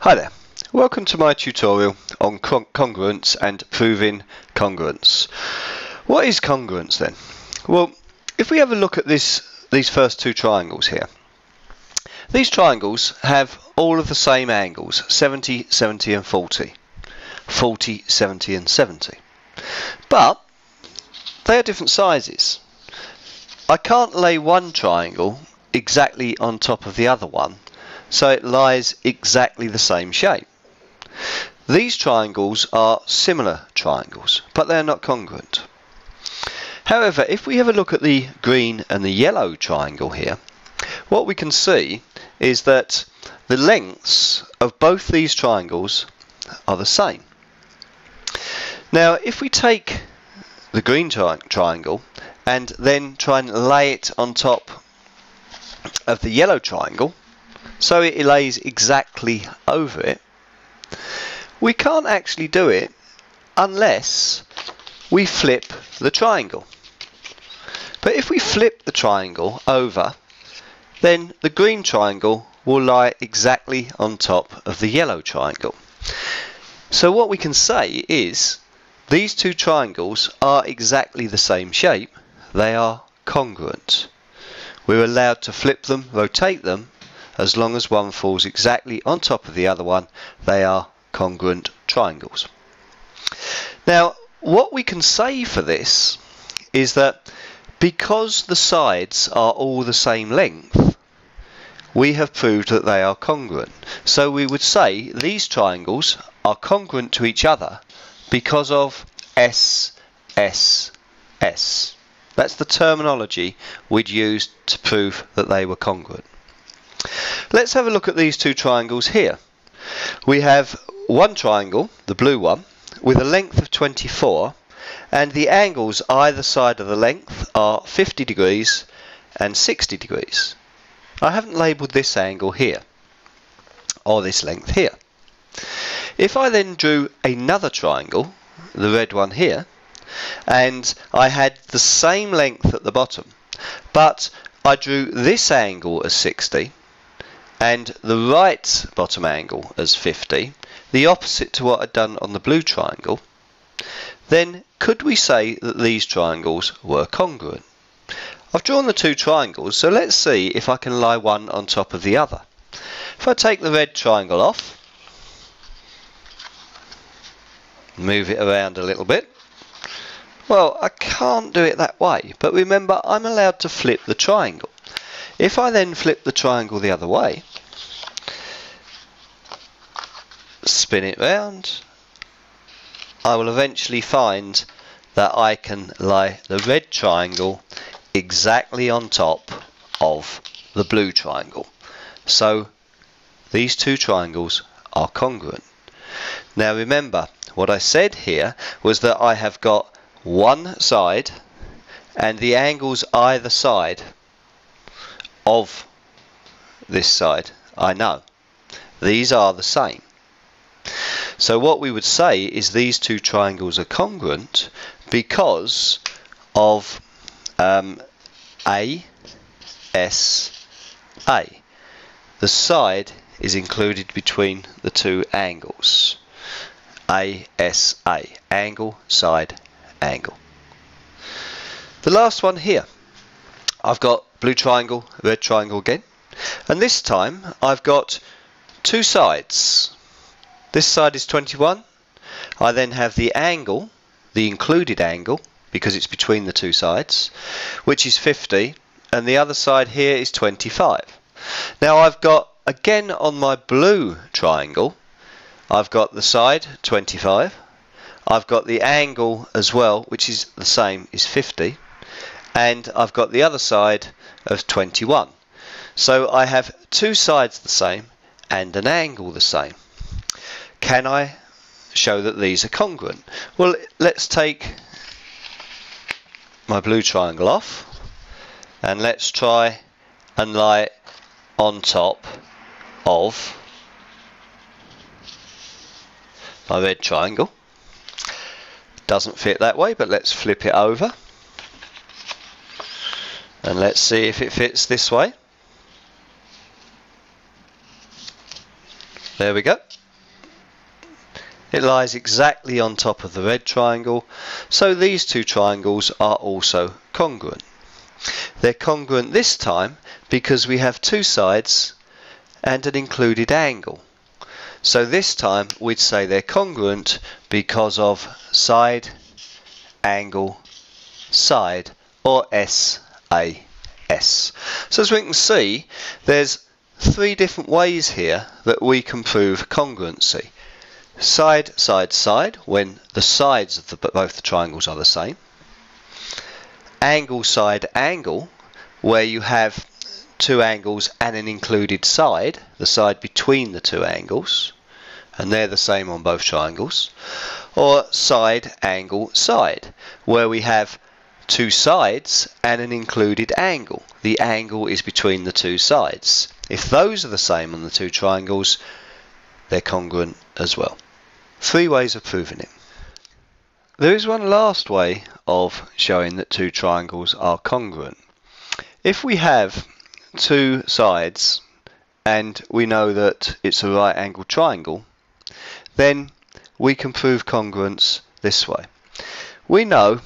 Hi there, welcome to my tutorial on congruence and proving congruence. What is congruence then? Well, if we have a look at these first two triangles here, these triangles have all of the same angles, 70, 70 and 40, 40, 70 and 70, but they are different sizes. I can't lay one triangle exactly on top of the other one so it lies exactly the same shape. These triangles are similar triangles, but they are not congruent. However, if we have a look at the green and the yellow triangle here, what we can see is that the lengths of both these triangles are the same. Now, if we take the green triangle and then try and lay it on top of the yellow triangle, so it lays exactly over it, we can't actually do it unless we flip the triangle. But if we flip the triangle over, then the green triangle will lie exactly on top of the yellow triangle. So what we can say is these two triangles are exactly the same shape. They are congruent. We're allowed to flip them, rotate them, as long as one falls exactly on top of the other one. They are congruent triangles. Now, what we can say for this is that because the sides are all the same length, we have proved that they are congruent. So we would say these triangles are congruent to each other because of S, S, S. That's the terminology we'd use to prove that they were congruent. Let's have a look at these two triangles here. We have one triangle, the blue one, with a length of 24, and the angles either side of the length are 50 degrees and 60 degrees. I haven't labelled this angle here, or this length here. If I then drew another triangle, the red one here, and I had the same length at the bottom, but I drew this angle as 60, and the right bottom angle as 50, the opposite to what I'd done on the blue triangle, then could we say that these triangles were congruent? I've drawn the two triangles, so let's see if I can lie one on top of the other. If I take the red triangle off, move it around a little bit, well, I can't do it that way, but remember, I'm allowed to flip the triangle. If I then flip the triangle the other way, spin it round, I will eventually find that I can lie the red triangle exactly on top of the blue triangle. So these two triangles are congruent. Now remember, what I said here was that I have got one side and the angles either side of this side I know. These are the same. So what we would say is these two triangles are congruent because of A, S, A. The side is included between the two angles. A, S, A. Angle, side, angle. The last one here. I've got blue triangle, red triangle again, and this time I've got two sides. This side is 21. I then have the angle, the included angle, because it's between the two sides, which is 50, and the other side here is 25. Now I've got, again on my blue triangle, I've got the side 25, I've got the angle as well, which is the same, is 50, and I've got the other side of 21. So I have two sides the same and an angle the same. Can I show that these are congruent? Well, let's take my blue triangle off and let's try and lie it on top of my red triangle. Doesn't fit that way, but let's flip it over and let's see if it fits this way. There we go. It lies exactly on top of the red triangle, so these two triangles are also congruent. They're congruent this time because we have two sides and an included angle. So this time we'd say they're congruent because of side, angle, side, or SAS. So as we can see, there's three different ways here that we can prove congruency. Side, side, side, when the sides of both the triangles are the same. Angle, side, angle, where you have two angles and an included side, the side between the two angles, and they're the same on both triangles. Or side, angle, side, where we have two sides and an included angle. The angle is between the two sides. If those are the same on the two triangles, they're congruent as well. Three ways of proving it. There is one last way of showing that two triangles are congruent. If we have two sides and we know that it's a right angle triangle, then we can prove congruence this way. We know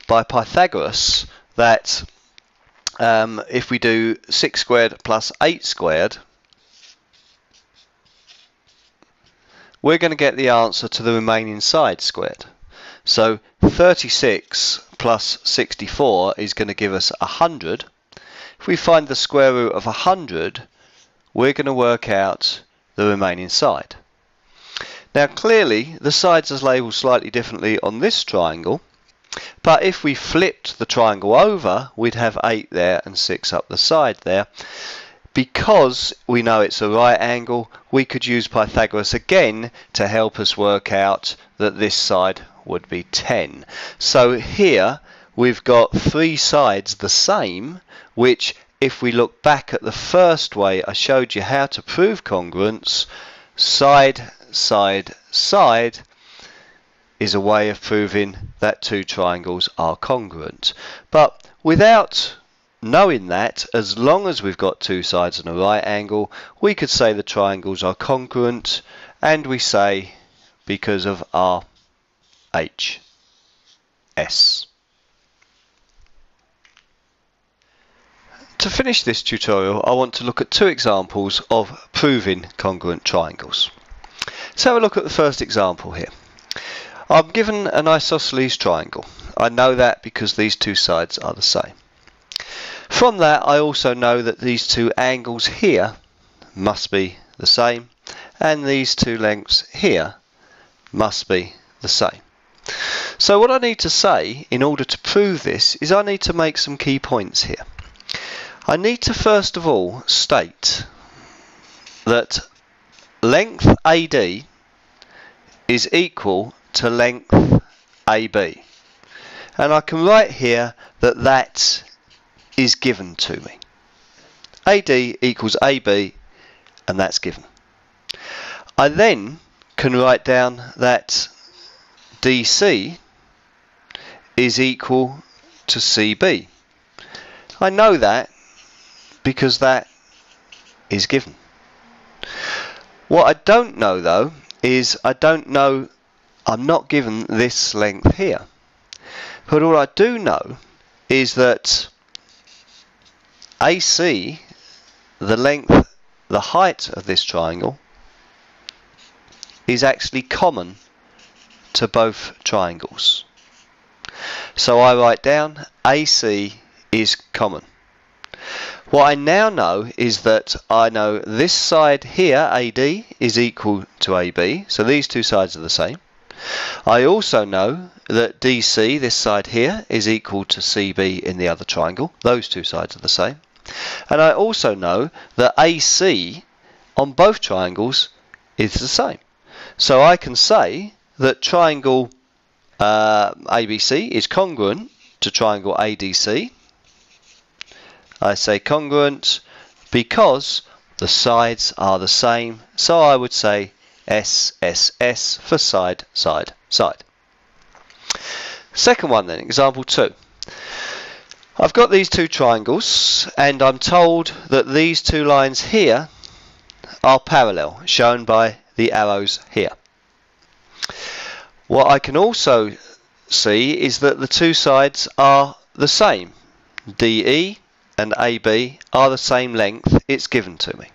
by Pythagoras that if we do 6 squared plus 8 squared, we're going to get the answer to the remaining side squared. So 36 plus 64 is going to give us 100. If we find the square root of 100, we're going to work out the remaining side. Now clearly the sides are labelled slightly differently on this triangle, but if we flipped the triangle over, we'd have 8 there and 6 up the side there. Because we know it's a right angle, we could use Pythagoras again to help us work out that this side would be 10. So here we've got three sides the same, which if we look back at the first way I showed you how to prove congruence, side, side, side is a way of proving that two triangles are congruent. But without knowing that, as long as we've got two sides and a right angle, we could say the triangles are congruent, and we say because of RHS. To finish this tutorial, I want to look at two examples of proving congruent triangles. Let's have a look at the first example here. I'm given an isosceles triangle. I know that because these two sides are the same. From that I also know that these two angles here must be the same, and these two lengths here must be the same. So what I need to say in order to prove this is I need to make some key points here. I need to first of all state that length AD is equal to length AB, and I can write here that that is given to me. AD equals AB, and that's given. I then can write down that DC is equal to CB. I know that because that is given. What I don't know though is I'm not given this length here. But all I do know is that AC, the height of this triangle, is actually common to both triangles. So I write down AC is common. What I now know is that I know this side here, AD, is equal to AB, so these two sides are the same. I also know that DC, this side here, is equal to CB in the other triangle. Those two sides are the same. And I also know that AC on both triangles is the same. So I can say that triangle ABC is congruent to triangle ADC. I say congruent because the sides are the same, so I would say SSS for side, side, side. Second one then, example 2. I've got these two triangles and I'm told that these two lines here are parallel, shown by the arrows here. What I can also see is that the two sides are the same. DE and AB are the same length it's given to me.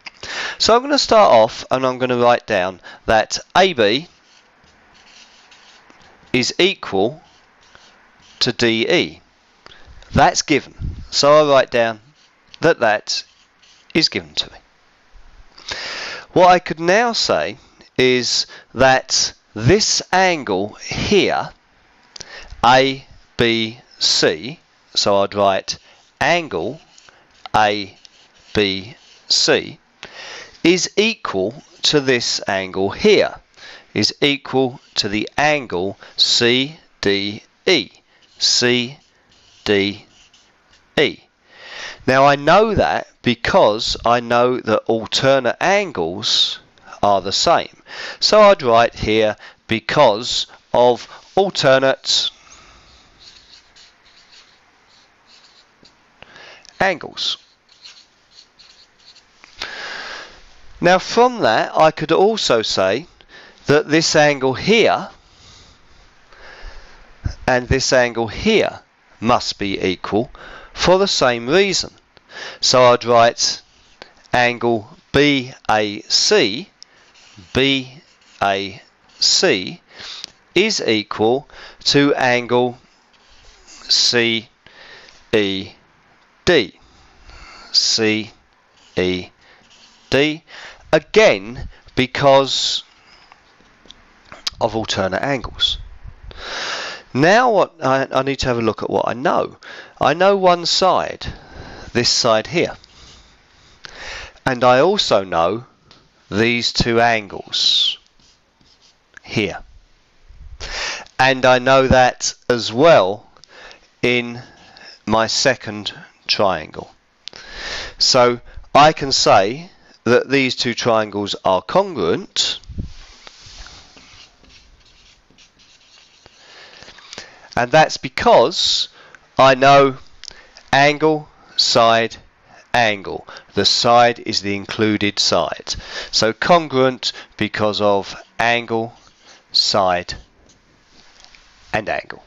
So I'm going to start off and I'm going to write down that AB is equal to DE. That's given. So I write down that that is given to me. What I could now say is that this angle here, ABC, so I'd write angle ABC, is equal to this angle here, is equal to the angle CDE. CDE. Now I know that because I know that alternate angles are the same. So I'd write here because of alternate angles. Now from that I could also say that this angle here and this angle here must be equal for the same reason. So I'd write angle BAC is equal to angle CED. CED, again because of alternate angles. Now what I need to have a look at what I know. I know one side, this side here, and I also know these two angles here, and I know that as well in my second triangle. So I can say that these two triangles are congruent, and that's because I know angle, side, angle. The side is the included side. So congruent because of angle, side, and angle.